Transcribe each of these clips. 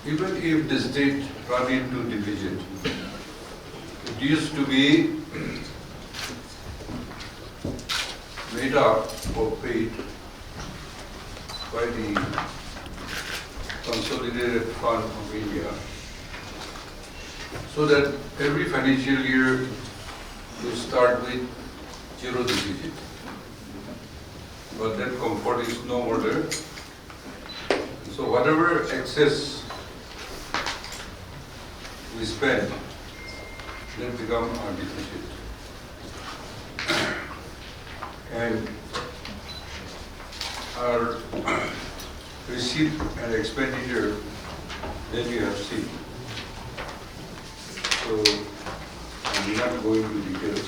even if the state run into deficit, it used to be made up or paid by the Consolidated Fund of India, so that every financial year you start with zero deficit. But that comfort is no more there. So whatever excess we spend, then become our deficit. And our receipt and expenditure, then you have seen. So I'm not going to details.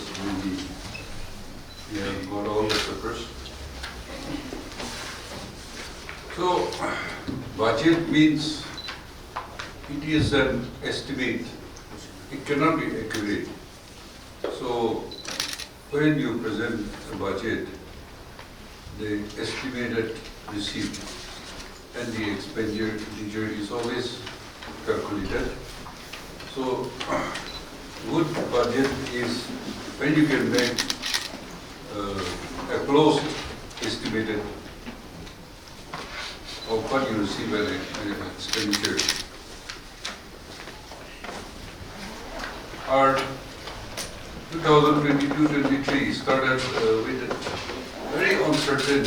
We have got all the papers. So budget means it is an estimate. It cannot be accurate. So when you present a budget, the estimated receipt and the expenditure is always calculated. So good budget is when you can make a close estimated of what you receive as an expenditure. Our 2022-23 started with a very uncertain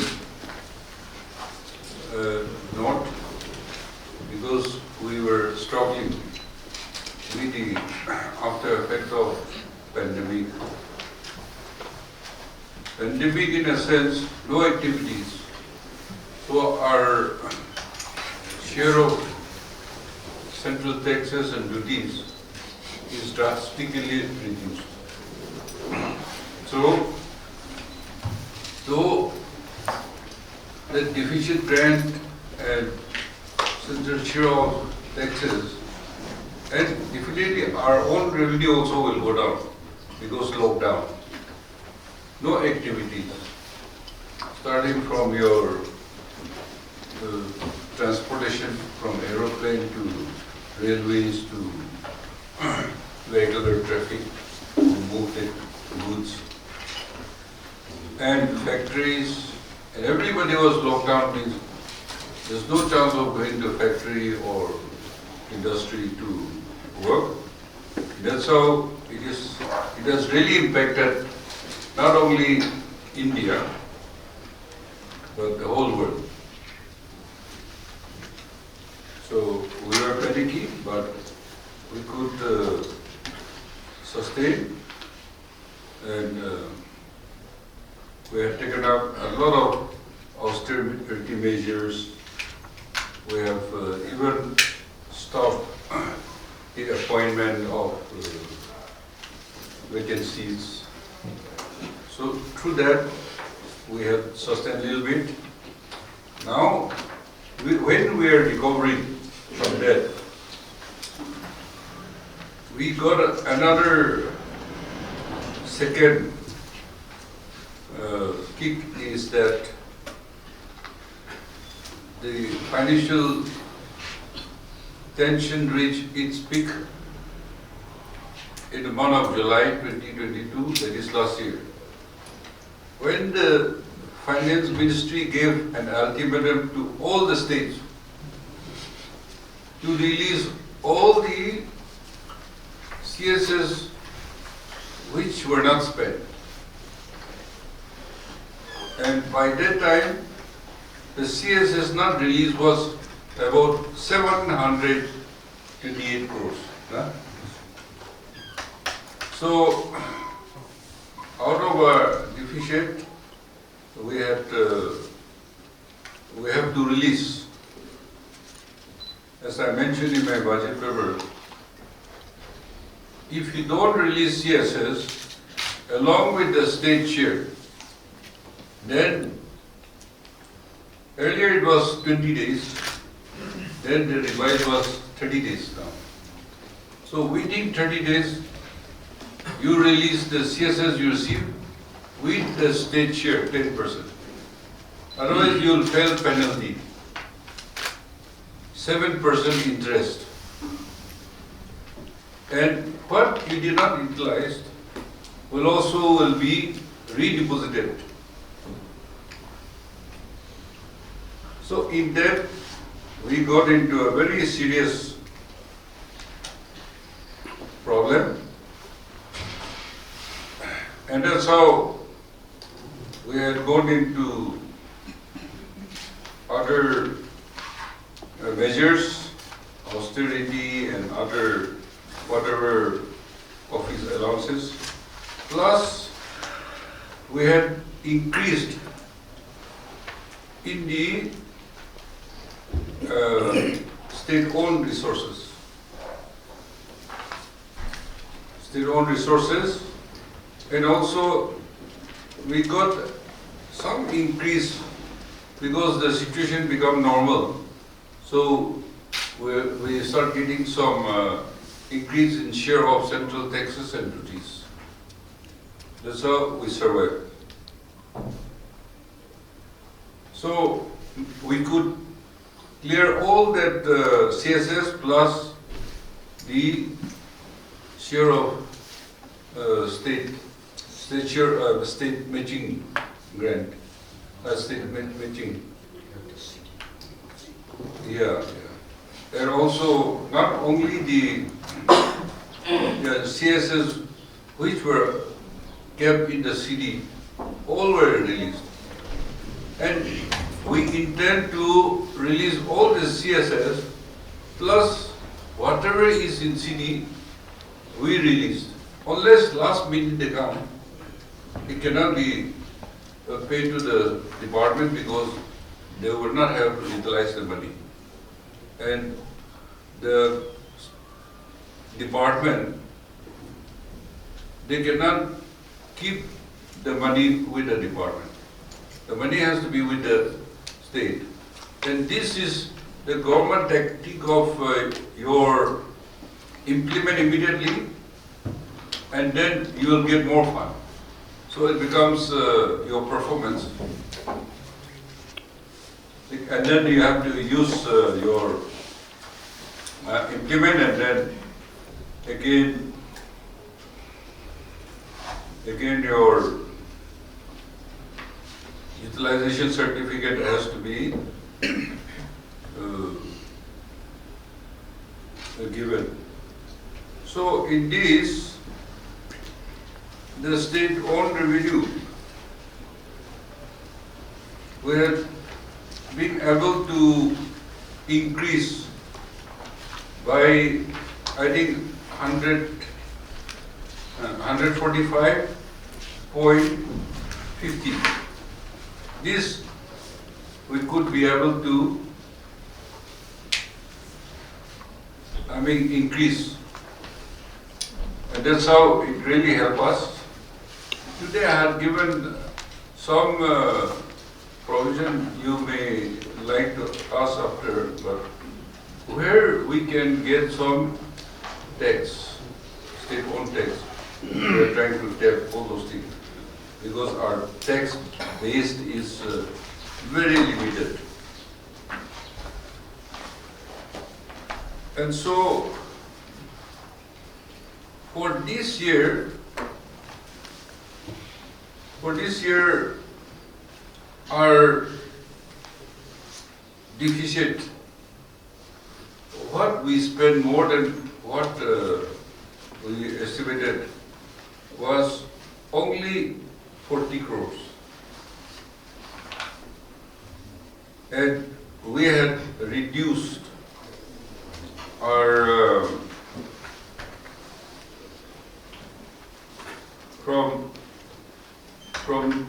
note, because we were struggling with the after effect of pandemic. Pandemic, in a sense, no activities. So our share of central taxes and duties is drastically reduced. So, though the deficit grant and central share of taxes, and definitely our own revenue also will go down because lockdown. No activities, starting from your transportation from aeroplane to railways to regular traffic to move the goods, and factories, and everybody was locked down, means there's no chance of going to factory or industry to work. That's how it is. It has really impacted not only India but the whole world. So we were panicky, but we could sustain, and we have taken up a lot of austerity measures. We have even stopped the appointment of vacancies. So through that, we have sustained a little bit. Now, when we are recovering from that, we got another second kick, is that the financial tension reached its peak in the month of July 2022, that is last year, when the Finance Ministry gave an ultimatum to all the states to release all the CSS which were not spent. And by that time, the CSS not released was about 728 crores. Huh? So, out of a deficit, we have to release. As I mentioned in my budget paper, if you don't release CSS along with the state share, then earlier it was 20 days, then the revised was 30 days now. So within 30 days, you release the CSS you receive with the state share 10%. Otherwise, you will pay penalty. 7% interest. And what you did not utilize will be redeposited. So in that, we got into a very serious problem, and that's how we had gone into other measures, austerity and other whatever office allowances. Plus, we had increased in the state-owned resources. State-owned resources, and also we got some increase because the situation become normal. So we start getting some increase in share of central taxes and duties. That's how we survive. So we could clear all that CSS plus the share of state matching grant, state matching. Yeah. And also not only the CSS which were kept in the CD, all were released. And we intend to release all the CSS plus whatever is in CD, we released. Unless last minute they come, it cannot be paid to the department because they would not have to utilize the money. And the department, they cannot keep the money with the department. The money has to be with the state. And this is the government tactic of your implement immediately and then you will get more fund. So it becomes your performance. And then you have to use your implement, and then again your utilization certificate has to be given. So in this, the state-owned revenue, we have been able to increase by, I think, 145.50. This we could be able to, increase. And that's how it really helped us. Today I have given some provision you may like to ask after, but where we can get some tax, state-owned tax, we are trying to tap all those things because our tax base is very limited. And so, for this year, our deficit, what we spent more than what we estimated was only 40 crores. And we had reduced our from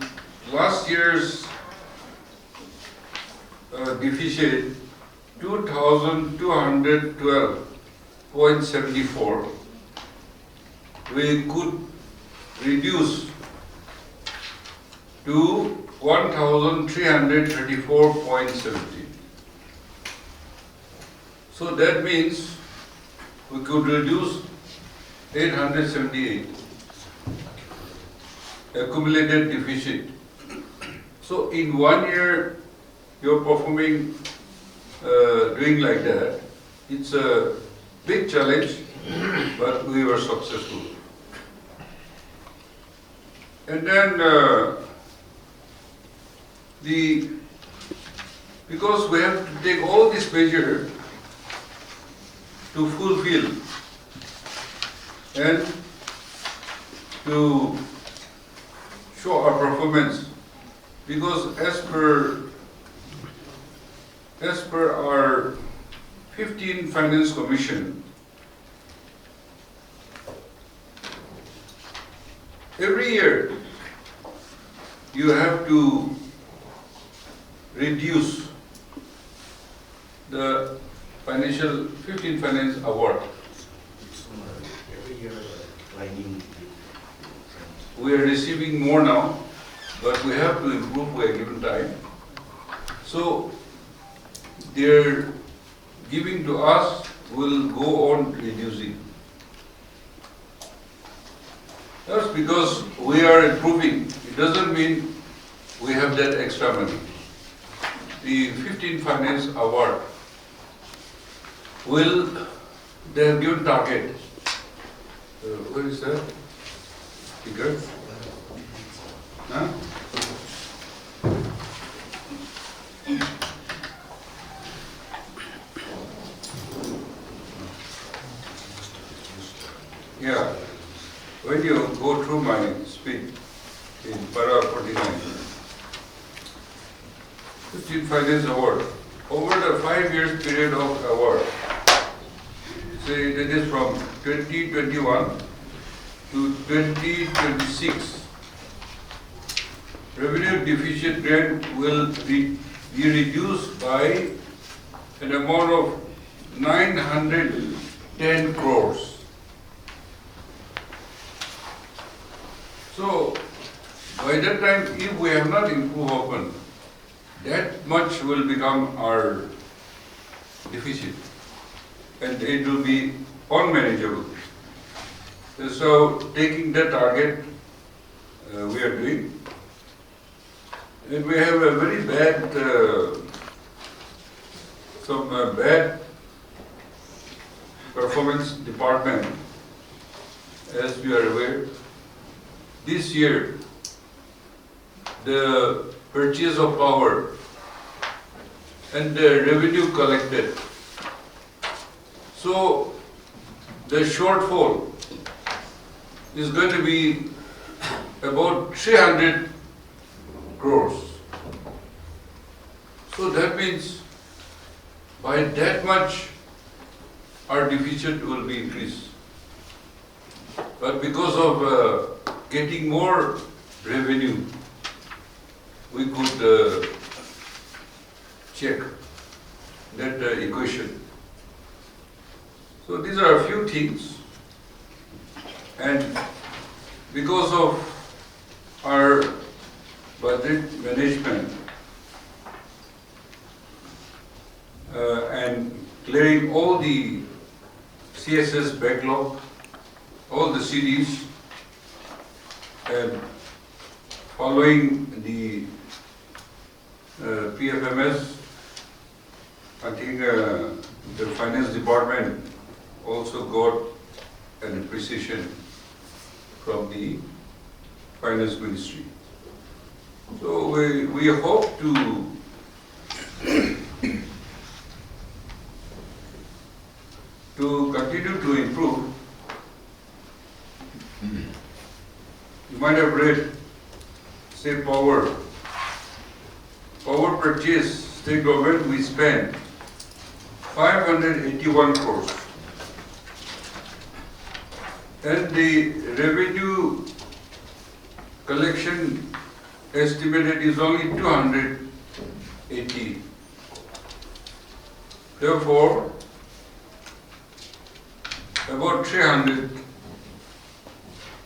last year's deficit 2,212.74, we could reduce to 1,334.70. So that means we could reduce 878 accumulated deficit. So in 1 year, you're performing doing like that. It's a big challenge, but we were successful. And then because we have to take all this measure to fulfill and to show our performance, because as per our 15 Finance Commission, every year you have to reduce the 15 Finance Award. Every year declining. We are receiving more now, but we have to improve for a given time. So their giving to us will go on reducing. That's because we are improving. It doesn't mean we have that extra money. The 15 Finance Award they have given target. What is that? Figure? Huh? Yeah. When you go through my speech in para 49, 15 Finance Award, over the 5 years period of award, say that is from 2021 to 2026, revenue deficit grant will be reduced by an amount of 910 crores. So, by that time, if we have not improved open, that much will become our deficit, and it will be unmanageable. So, taking the target, we are doing, and we have a very bad, bad performance department, as we are aware. This year, the purchase of power and the revenue collected. So, the shortfall is going to be about 300 crores. So that means by that much our deficit will be increased. But because of getting more revenue, we could check that equation. So these are a few things, and because of our budget management and clearing all the CSS backlog, all the CDs, and following the PFMS, I think the finance department also got an appreciation from the finance ministry. So we hope to continue to improve. You might have read, say, power purchase, state government, we spent 581 crores. And the revenue collection estimated is only 280. Therefore, about 300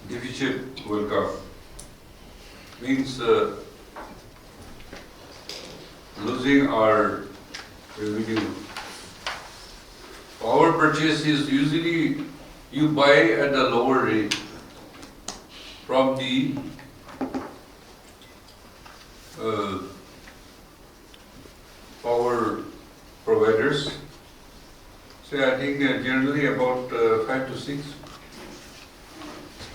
deficit will come. Means losing our revenue. Power purchase is usually you buy at a lower rate from the power provider. providers. So I think generally about 5 to 6.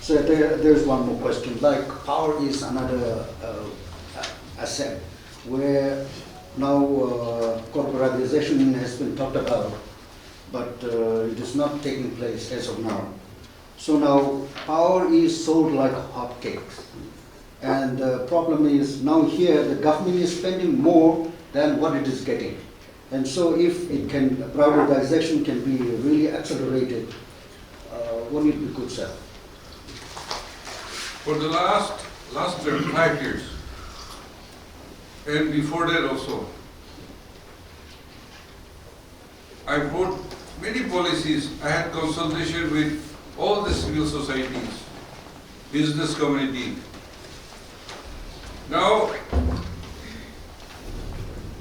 So there's one more question. Like power is another asset where now corporatization has been talked about, but it is not taking place as of now. So now power is sold like hotcakes. And the problem is now here the government is spending more than what it is getting. And so if it can, privatization can be really accelerated, won't it be good, sir? For the last 5 years, and before that also, I wrote many policies. I had consultation with all the civil societies, business community. Now,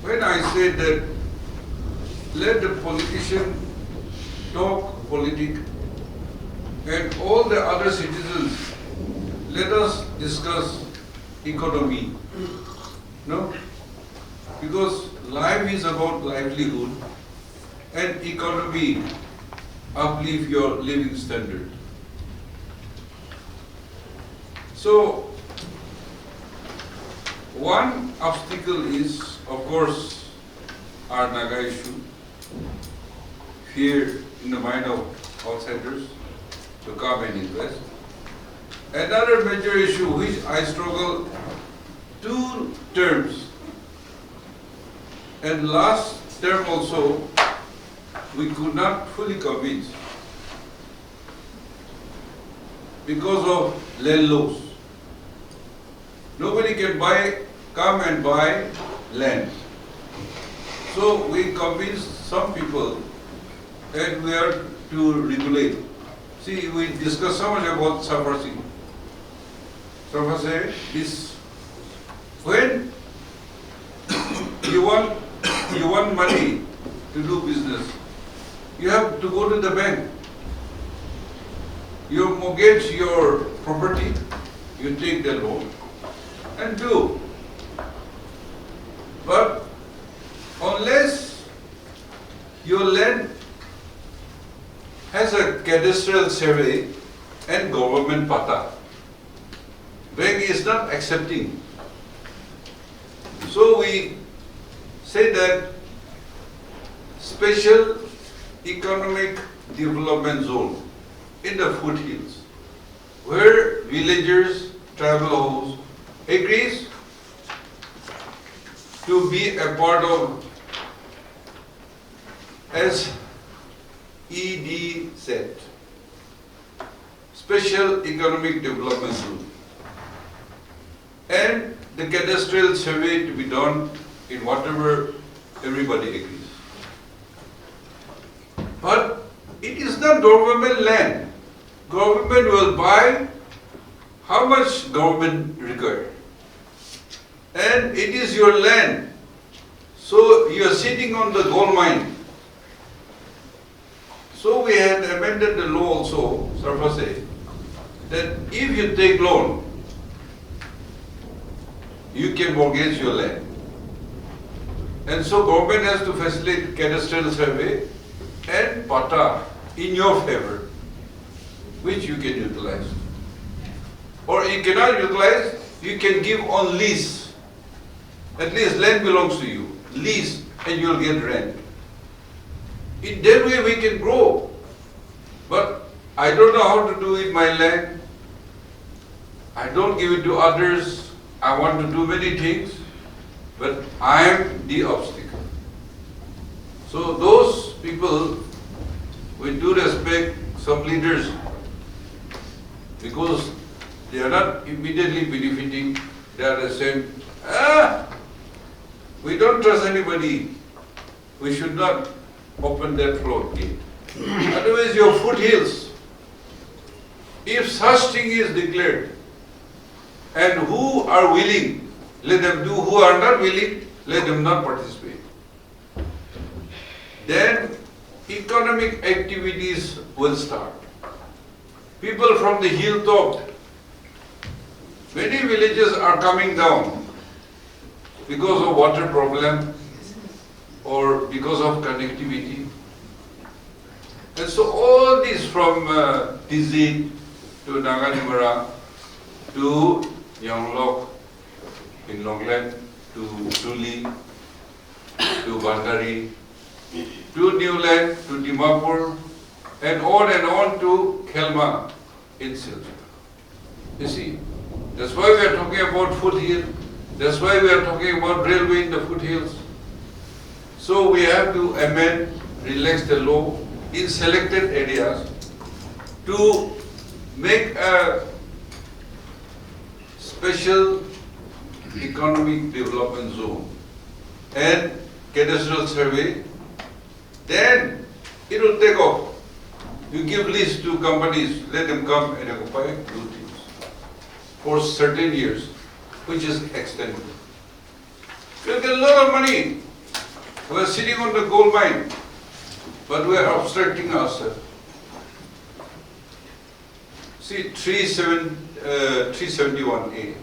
when I said that let the politician talk politics and all the other citizens, let us discuss economy. No? Because life is about livelihood and economy uplift your living standard. So, one obstacle is, of course, our Naga issue, fear in the mind of outsiders to come and invest. Another major issue which I struggle 2 terms, and last term also we could not fully convince because of land laws. Nobody can come and buy land. So we convinced some people and we are to regulate. See, we discussed so much about surfacing. Surfacing is when you want money to do business, you have to go to the bank. You mortgage your property, you take the loan and do. But unless your land has a cadastral survey and government pata, bank is not accepting. So we say that special economic development zone in the foothills, where villagers, tribal house agrees to be a part of SEDZ, Special Economic Development Zone, and the cadastral survey to be done in whatever everybody agrees. But it is not government land. Government will buy how much government requires. And it is your land. So you are sitting on the gold mine. So we had amended the law also, Sarfase, that if you take loan, you can mortgage your land. And so government has to facilitate cadastral survey and pata in your favor, which you can utilize. Or you cannot utilize, you can give on lease. At least land belongs to you. Lease and you'll get rent. In that way we can grow. But I don't know how to do it my land. I don't give it to others. I want to do many things, but I am the obstacle. So those people, with due respect, some leaders, because they are not immediately benefiting, they are saying, we don't trust anybody. We should not open that floodgate. Otherwise your foothills, if such thing is declared, and who are willing, let them do. Who are not willing, let them not participate. Then economic activities will start. People from the hilltop, many villages are coming down because of water problem, or because of connectivity. And so all these from Tizi to Naganimara to Yonglok in Longland to Tuli to Bandari to Newland to Dimapur and on to Khelma in Silchar. You see, that's why we are talking about foothill. That's why we are talking about railway in the foothills. So we have to amend, relax the law in selected areas to make a special economic development zone and cadastral survey. Then it will take off. You give list to companies, let them come and occupy, do things for certain years, which is extended. We'll get a lot of money. We are sitting on the gold mine, but we are obstructing ourselves. See, 371A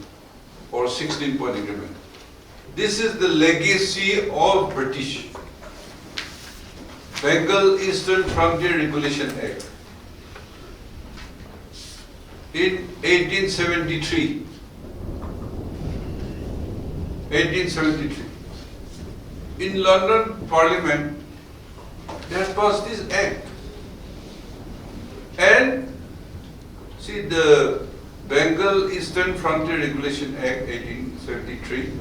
or 16-point agreement. This is the legacy of British. Bengal Eastern Frontier Regulation Act in 1873. 1873. In London Parliament, they had passed this act. And see, the Bengal Eastern Frontier Regulation Act 1873.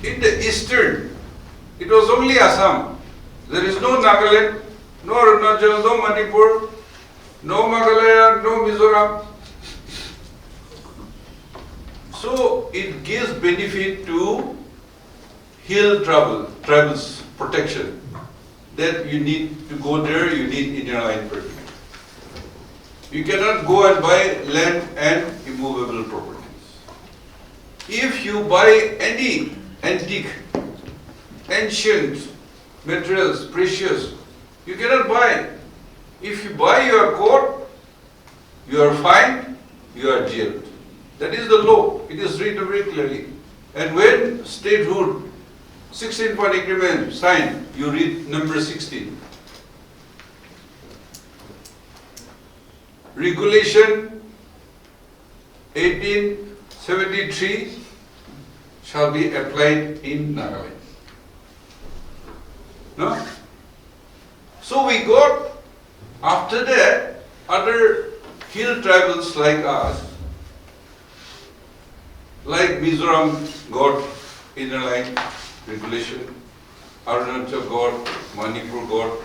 In the eastern, it was only Assam. There is no Nagaland, no Arunachal, no Manipur, no Meghalaya, no Mizoram. So it gives benefit to hill travels protection. That you need to go there, you need Indian line permit. You cannot go and buy land and immovable properties. If you buy any antique, ancient materials, precious, you cannot buy. If you buy, you are caught, you are fined, you are jailed. That is the law. It is written very clearly. And when statehood 16-point agreement signed, you read number 16. Regulation 1873 shall be applied in Nagaland. No? So we got, after that, other hill tribals like us, like Mizoram got inner line regulation, Arunachal got, Manipur got.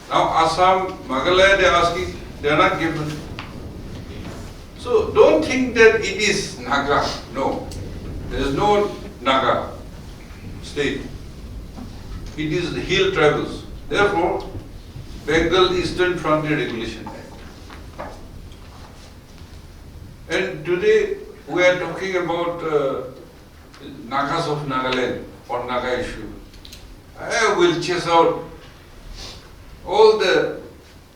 Now Assam, Meghalaya, they are asking, they are not given. So don't think that it is Naga. No, there is no Naga state. It is the hill tribals. Therefore, Bengal Eastern Frontier Regulation Act. And today we are talking about Nagas of Nagaland or Naga issue. I will chase out all the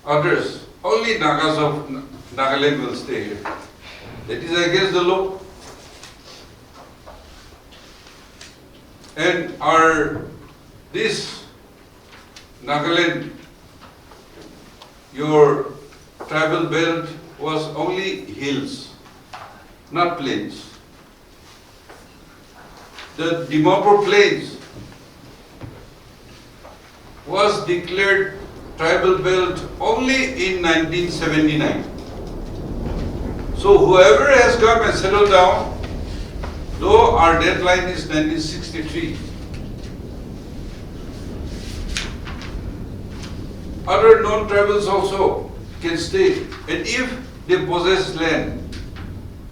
others. Only Nagas of Nagaland will stay here. That is against the law. And this Nagaland, your tribal belt was only hills, not plains. The Dimapur Plains was declared tribal belt only in 1979. So whoever has come and settled down, though our deadline is 1963, other non-tribals also can stay. And if they possess land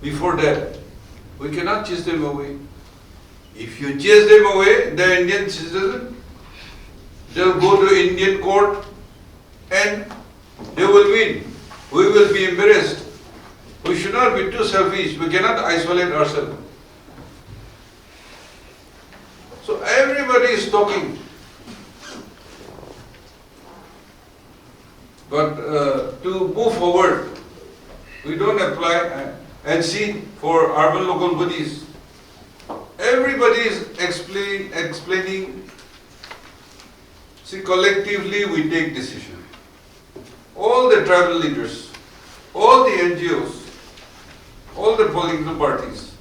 before that, we cannot chase them away. If you chase them away, the Indian citizen, they'll go to Indian court and they will win. We will be embarrassed. We should not be too selfish. We cannot isolate ourselves. So everybody is talking. But to move forward, we don't apply and see for urban local bodies. everybody is explaining. See, collectively we take decision. All the tribal leaders, all the NGOs, all the political parties,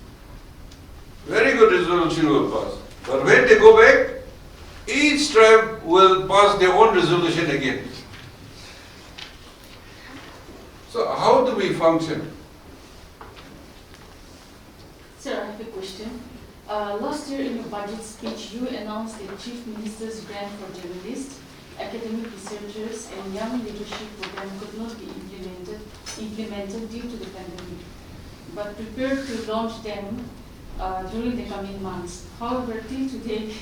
very good resolution will pass. But when they go back, each tribe will pass their own resolution again. So how do we function? Sir, I have a question. Last year in your budget speech, you announced the Chief Minister's grant for journalists, academic researchers and young leadership program could not be implemented due to the pandemic, but prepared to launch them during the coming months. However, till today,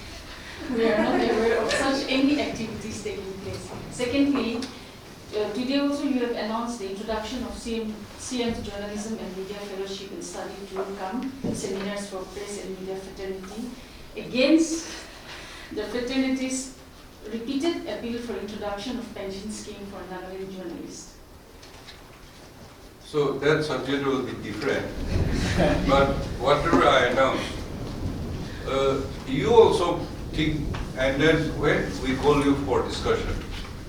we are not aware of such any activities taking place. Secondly, today also you have announced the introduction of CM's Journalism and Media Fellowship and Study to come seminars for press and media fraternity against the fraternity's repeated appeal for introduction of pension scheme for Nagaland journalists. So that subject will be different. But whatever I announce, you also think, and then when we call you for discussion,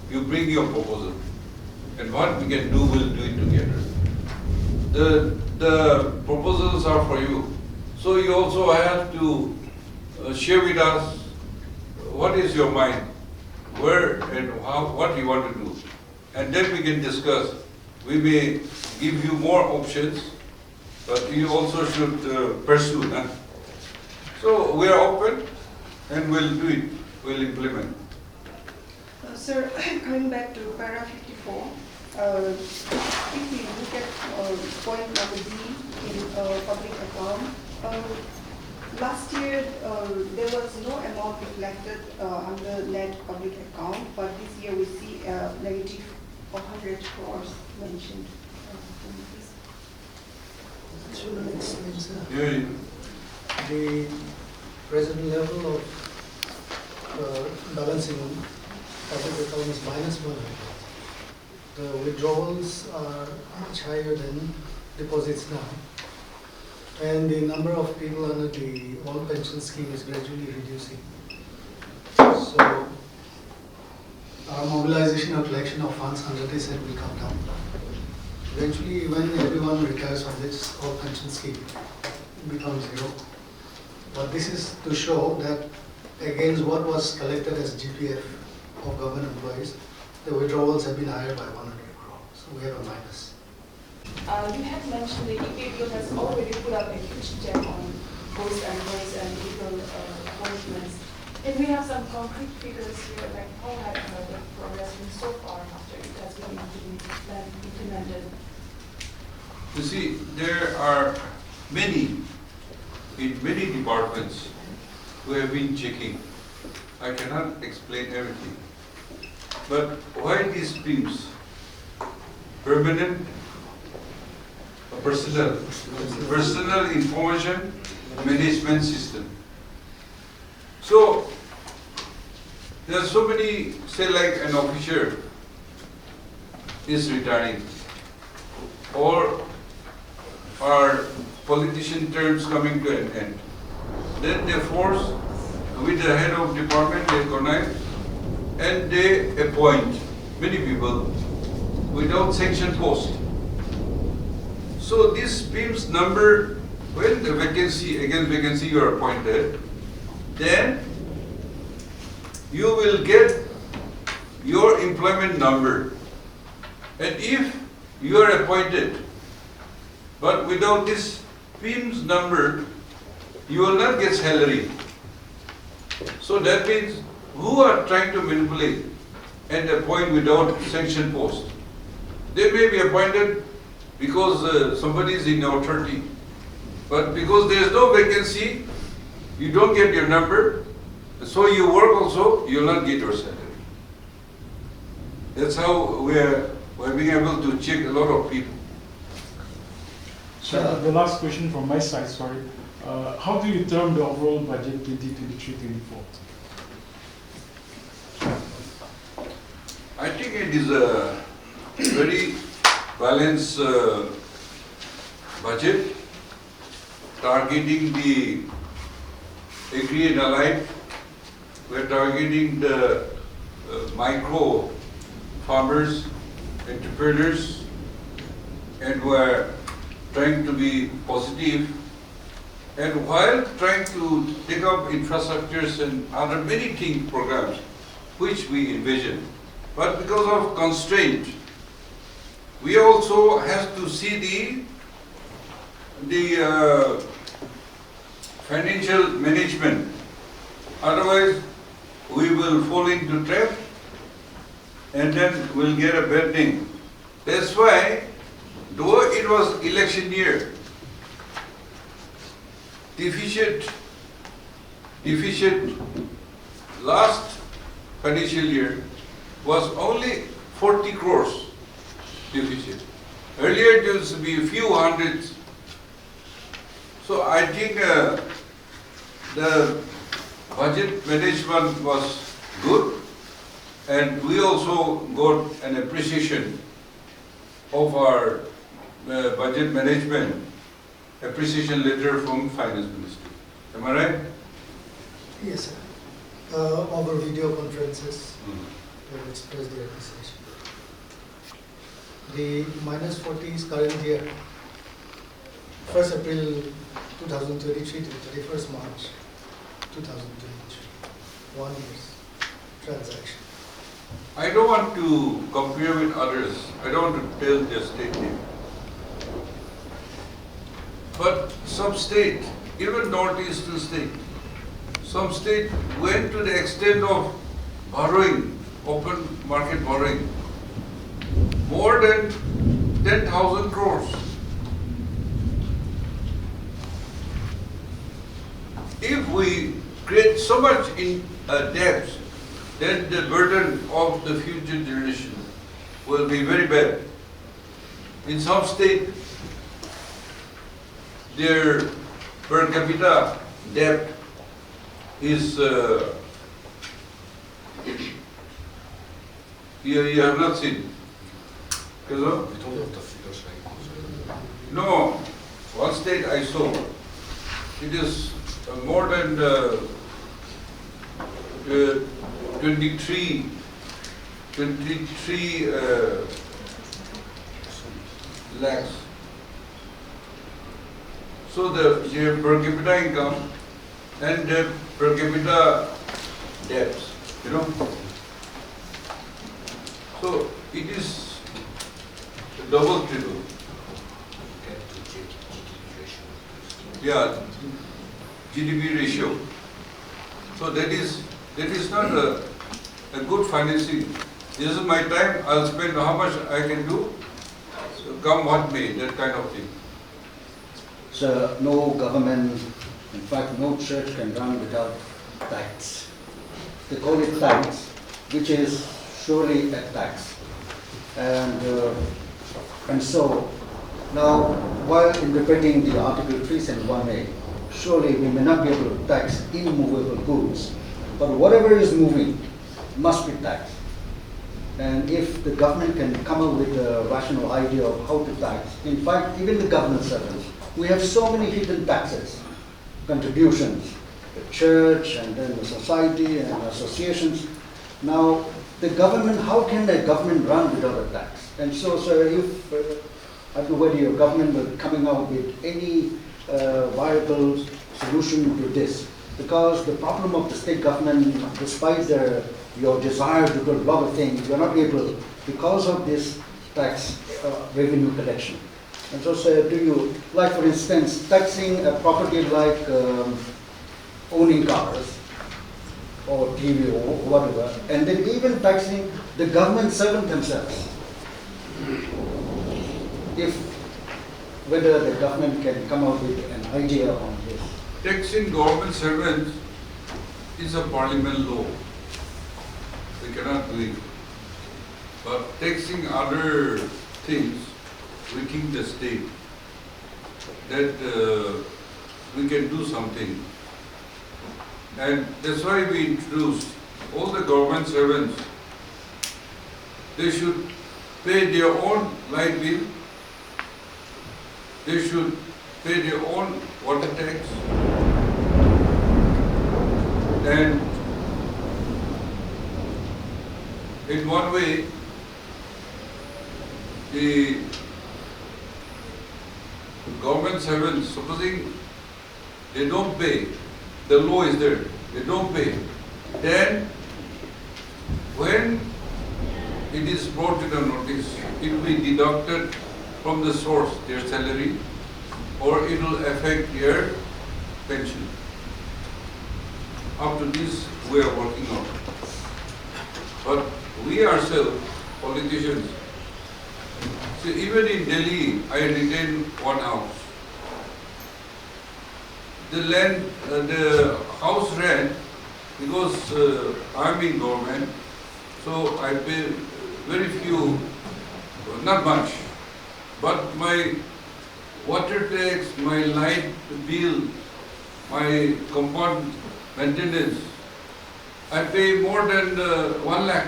you bring your proposal. And what we can do, we'll do it together. The proposals are for you. So you also have to share with us what is your mind, where and how, what you want to do. And then we can discuss. We may give you more options, but you also should pursue. Huh? So we are open and we'll do it, we'll implement. Sir, coming back to paragraph 54, if we look at point number D in public account, last year there was no amount reflected under net public account, but this year we see a negative 100 crores mentioned. Should I explain, sir? Yeah. The present level of balancing public account is -100. The withdrawals are much higher than deposits now. And the number of people under the old pension scheme is gradually reducing. So our mobilization or collection of funds under this head will come down. Eventually, when everyone retires from this old pension scheme, it becomes zero. But this is to show that against what was collected as GPF of government employees, the withdrawals have been higher by 100 crore. So we have a minus. You have mentioned the EPPO has already put up a huge check on both employees and legal appointments. If we have some concrete figures here, like how has the progress been so far after it has been implemented? You see, there are many, in many departments who have been checking. I cannot explain everything. But why these PIMS? Permanent personal information management system. So there are so many, say like an officer is retiring, or our politician terms coming to an end. Then they force with the head of department, they connect and they appoint many people without sanction post. So this PIMS number, when the vacancy, against vacancy you are appointed, then you will get your employment number. And if you are appointed, but without this PIMS number, you will not get salary. So that means who are trying to manipulate and appoint without sanction post? They may be appointed because somebody is in authority, but because there is no vacancy, you don't get your number, so you work also, you will not get your salary. That's how we're being able to check a lot of people. The last question from my side, sorry. How do you term the overall budget 2023-24? I think it is a very balanced budget, targeting the Agri and Allied. We're targeting the micro farmers, entrepreneurs, and we're trying to be positive. And while trying to take up infrastructures and other many things, programs, which we envision, but because of constraint, we also have to see the financial management. Otherwise, we will fall into trap and then we'll get a bad name. That's why, though it was election year, deficit last financial year was only 40 crores deficit. Earlier it used to be a few hundreds. So I think the budget management was good, and we also got an appreciation of our budget management, appreciation letter from Finance Ministry. Am I right? Yes, sir. Over video conferences, we have expressed the appreciation. The -40 is current year, 1st April 2023 to 31st March 2023. 1 year's transaction. I don't want to compare with others. I don't want to tell their state name. But some state, even northeastern state, some state went to the extent of borrowing, open market borrowing, more than 10,000 crores. If we create so much in debt, then the burden of the future generation will be very bad. In some state, their per capita debt is, you have not seen. Hello? We don't have the figures right now. No, one state I saw, it is more than 23 lakhs. So their per capita income and their per capita debts, you know. So it is double, triple. Get to GDP ratio. Yeah, GDP ratio. So that is not a good financing. This is my time, I'll spend how much I can do, so come what may, that kind of thing. So no government, in fact no church can run without tax. They call it tax, which is surely a tax. And so now, while interpreting the Article 371A, surely we may not be able to tax immovable goods, but whatever is moving must be taxed. And if the government can come up with a rational idea of how to tax, in fact, even the government servants, we have so many hidden taxes, contributions, the church and then the society and associations. Now, the government, how can the government run without a tax? And so, sir, if, I don't know whether your government will be coming out with any viable solution to this, because the problem of the state government, despite your desire to do a lot of things, you're not able, because of this tax revenue collection. And so, sir, do you, like for instance, taxing a property like owning cars, or TV or whatever, and then even taxing the government servant themselves. If whether the government can come up with an idea on this. Taxing government servants is a parliament law. We cannot do it. But taxing other things within the state, that we can do something. And that's why we introduced all the government servants. They should pay their own light bill. They should pay their own water tax. And in one way, the government servants, supposing they don't pay, the law is there, they don't pay, then when it is brought to the notice, it will be deducted from the source, their salary, or it will affect their pension. Up to this, we are working on. But we ourselves, politicians, see, even in Delhi, I retain one house. The house rent, because I'm in government, so I pay very few, not much. But my water tax, my light bill, my compound maintenance, I pay more than 1 lakh.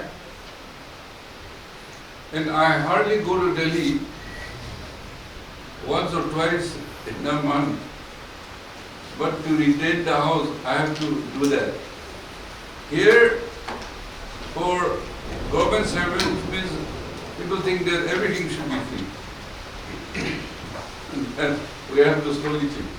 And I hardly go to Delhi once or twice in a month. But to retain the house, I have to do that. Here, for government servants, means people think that everything should be free. And we have to slowly change.